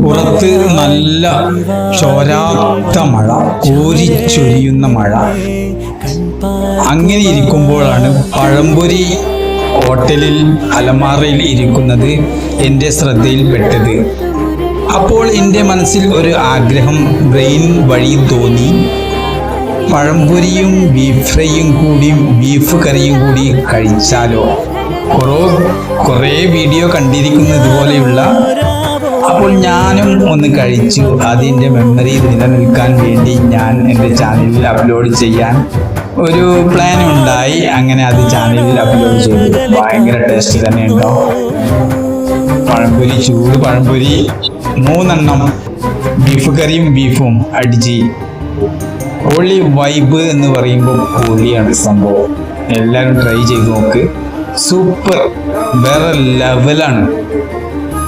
പുറത്ത് നല്ല ചോരാത്ത മഴ, കോരിച്ചൊരിയുന്ന മഴ. അങ്ങനെ ഇരിക്കുമ്പോഴാണ് പഴംപൊരി ഹോട്ടലിൽ അലമാറയിൽ ഇരിക്കുന്നത് എൻ്റെ ശ്രദ്ധയിൽപ്പെട്ടത്. അപ്പോൾ എൻ്റെ മനസ്സിൽ ഒരു ആഗ്രഹം ബ്രെയിൻ വഴി തോന്നി. പഴംപൊരിയും ബീഫ് ഫ്രൈയും കൂടിയും ബീഫ് കറിയും കൂടി കഴിച്ചാലോ? കുറേ വീഡിയോ കണ്ടിരിക്കുന്നത് പോലെയുള്ള. അപ്പോൾ ഞാനും ഒന്ന് കഴിച്ചു. അതിൻ്റെ മെമ്മറി നിലനിൽക്കാൻ വേണ്ടി ഞാൻ എൻ്റെ ചാനലിൽ അപ്ലോഡ് ചെയ്യാൻ ഒരു പ്ലാൻ ഉണ്ടായി. അങ്ങനെ അത് ചാനലിൽ അപ്ലോഡ് ചെയ്തു. ഭയങ്കര ടേസ്റ്റ് തന്നെ ഉണ്ടോ പഴംപൊരി, ചൂട് പഴംപൊരി 3 ബീഫ് കറിയും ബീഫും അടിച്ച് പൊളി വൈബ് എന്ന് പറയുമ്പോൾ പൊളിയാണ് സംഭവം. എല്ലാവരും ട്രൈ ചെയ്ത് നോക്ക്. സൂപ്പർ, വേറെ ലെവലാണ്.